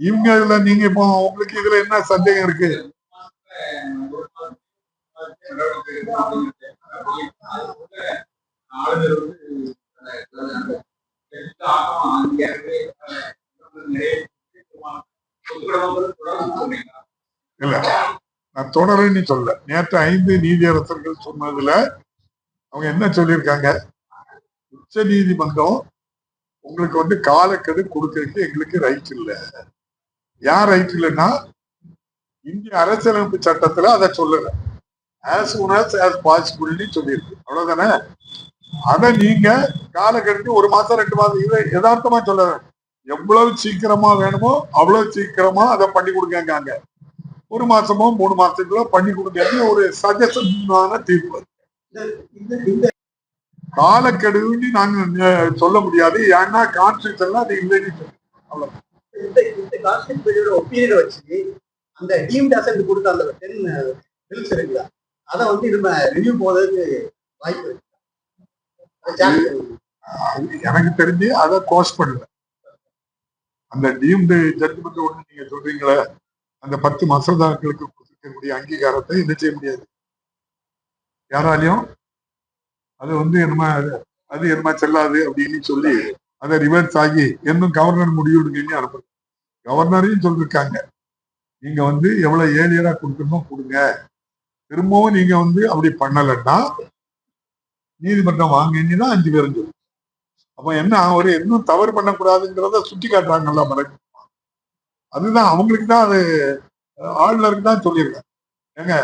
இவங்க இதுல நீங்க இப்போ உங்களுக்கு இதுல என்ன சந்தேகம் இருக்கு? இல்ல, நான் தொடர்ன்னு சொல்ல. நேற்று 5 நீதியரசர்கள் சொன்னதுல அவங்க என்ன சொல்லியிருக்காங்க? உச்ச நீதிமன்றம் உங்களுக்கு காலக்கெடு கொடுக்கறதுக்கு எங்களுக்கு ரைட் இல்லை. யார் ரைட் இல்லைன்னா இந்திய அரசியலமைப்பு சட்டத்துல அதை சொல்லல. as soon as possible சொல்லியிருக்கு. அவ்வளவுதானே? அதை நீங்க காலக்கெடுக்கு 1 மாசம் 2 மாசம் இதை யதார்த்தமா சொல்ல எவ்வளவு சீக்கிரமா வேணுமோ அவ்வளவு சீக்கிரமா அதை பண்ணி கொடுக்காங்க. 1 மாசமோ 3 மாசத்துக்குள்ள பண்ணி கொடுக்க ஒரு சஜஷனான தீர்ப்பு. காலக்கெடுன்னு நாங்க சொல்ல முடியாது. ஏன்னா கான்ஸ்டியூஷன்ல அது இல்லைன்னு சொல்லி அந்த டீம்ட் அசென்ட் கொடுத்த அந்த 10 பில்ஸ் இருக்குல்ல, அதை நம்ம ரிவ்யூ போறதுக்கு வாய்ப்பு இருக்கு. எனக்கு தெரிஞ்சு அதை கோர்ஸ் பண்ணல. அந்த டீம்டு ஜட்ஜ்மெண்ட் ஒண்ணு நீங்க சொல்றீங்களே, அந்த 10 மசோதாக்களுக்கு கொடுத்திருக்கக்கூடிய அங்கீகாரத்தை என்ன செய்ய முடியாது யாராலையும். அது என்னமா செல்லாது அப்படின்னு சொல்லி அதை ரிவர்ஸ் ஆகி இன்னும் கவர்னர் முடிவு எடுக்கன்னு அனுப்புறது. கவர்னரையும் சொல்லிருக்காங்க, நீங்க எவ்வளவு ஏழியரா கொடுக்கணுமோ கொடுங்க, திரும்பவும் நீங்க அப்படி பண்ணலன்னா நீதிமன்றம் வாங்கின்னு தான் 5 பேரும் சொல்லு. அப்ப என்ன ஒரு இன்னும் தவறு பண்ணக்கூடாதுங்கிறத சுட்டி காட்டுறாங்கல்ல மறக்க. அதுதான் அவங்களுக்கு தான் அது ஆளுநருக்கு தான் சொல்லியிருக்காங்க. ஏங்க,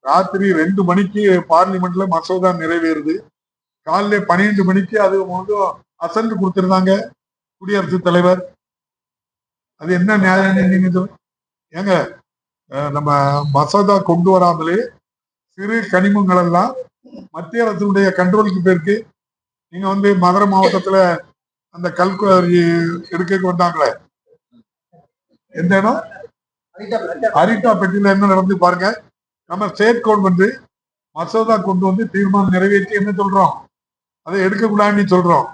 ராத்திரி 2 மணிக்கு பார்லிமெண்ட்ல மசோதா நிறைவேறுது, காலையில 12 மணிக்கு அது அசன்ட் கொடுத்திருந்தாங்க குடியரசுத் தலைவர். அது என்ன நியாயம்? நீங்க ஏங்க, நம்ம மசோதா கொண்டு வராமலே சிறு கனிமங்கள் எல்லாம் மத்திய அரசுடைய கண்ட்ரோலுக்கு போயிருக்கு. நீங்க மதுரை மாவட்டத்துல அந்த கல்குவாரி எடுக்க வந்தாங்களே, எந்த இடம்? அரிட்டாப்பட்டியில என்ன நடந்து பாருங்க. நம்ம ஸ்டேட் கவர்மெண்ட் மசோதா கொண்டு தீர்மானம் நிறைவேற்றி என்ன சொல்றோம்? அதை எடுக்கக்கூடாதுன்னு சொல்றோம்.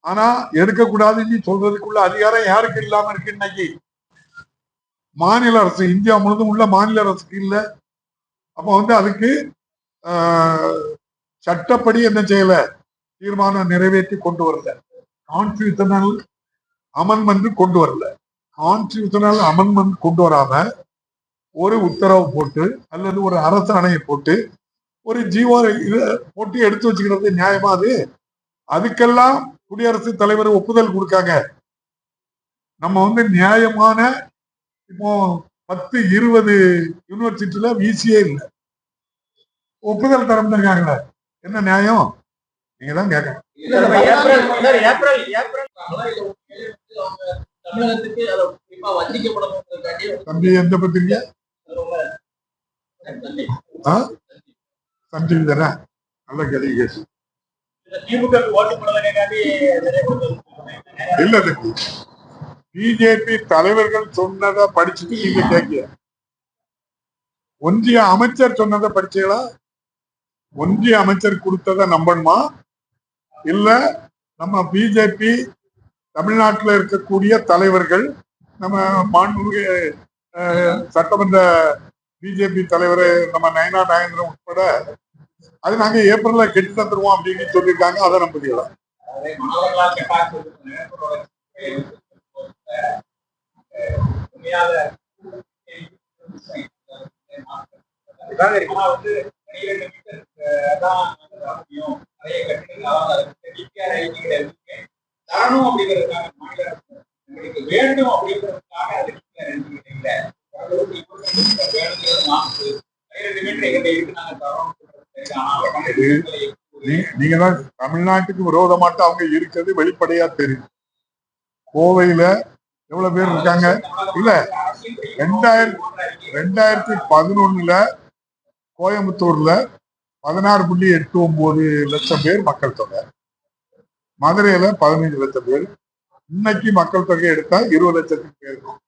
ஆனா எடுக்கக்கூடாதுன்னு சொல்றதுக்குள்ள அதிகாரம் யாருக்கு இல்லாம இருக்கு? இன்னைக்கு மாநில அரசு, இந்தியா முழுதும் உள்ள மாநில அரசுக்கு இல்லை. அப்ப அதுக்கு சட்டப்படி என்ன செய்யல, தீர்மானம் நிறைவேற்றி கொண்டு வரல. கான்ஸ்டியூஷனல் அமெண்ட்மெண்ட் கொண்டு வரல. கான்ஸ்டியூஷனல் அமெண்ட்மெண்ட் கொண்டு வராம ஒரு உத்தரவு போட்டு அல்லது ஒரு அரசாணையை போட்டு ஒரு ஜீவோ போட்டு எடுத்து வச்சுக்கிறது நியாயமா? அதுக்கெல்லாம் குடியரசுத் தலைவர் ஒப்புதல் கொடுக்காங்க. நம்ம நியாயமான இப்போ 10-20 யூனிவர்சிட்டியில விசிஏ இல்லை, ஒப்புதல் தர இருக்காங்களே, என்ன நியாயம்? நீங்க தான் கேட்கணும். தம்பி, எந்த பத்திரிக்கை? சஞ்சீவி தானே? நல்ல கேள்வி கேட்டு. இல்ல தம்பி, பிஜேபி தலைவர்கள் சொன்னதை படிச்சுட்டு நீங்க கேட்க, ஒன்றிய அமைச்சர் சொன்னதை படிச்சீங்களா? ஒன்றிய அமைச்சர் கொடுத்ததை நம்பணுமா? இல்ல நம்ம பிஜேபி தமிழ்நாட்டில் இருக்கக்கூடிய தலைவர்கள், நம்ம மாண்புமிகு சட்டமன்ற பிஜேபி தலைவர் நம்ம நயனா நாகேந்திரன் உட்பட அது நாங்க ஏப்ரல்ல கெட்டு தந்துருவோம் அப்படின்னு சொல்லியிருக்காங்க. அதை நம்புறீங்களா? நீங்க தான் தமிழ்நாட்டுக்கு விரோதமாட்டு அவங்க இருக்கிறது வெளிப்படையா தெரியும். கோவையில எவ்வளவு பேர் இருக்காங்க? இல்ல, 2011 கோயம்புத்தூர்ல 16.89 லட்சம் பேர் மக்கள் தொகை, மதுரையில 15 லட்சம் பேர். இன்னைக்கு மக்கள் தொகை எடுத்தா 20 லட்சத்துக்கு பேருக்கும்.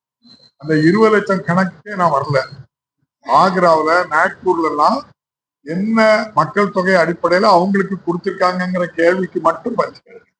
அந்த 20 லட்சம் கணக்குக்கே நான் வரல. ஆக்ராவில, நாக்பூர்ல எல்லாம் என்ன மக்கள் தொகை அடிப்படையில அவங்களுக்கு கொடுத்திருக்காங்கிற கேள்விக்கு மட்டும் பதில்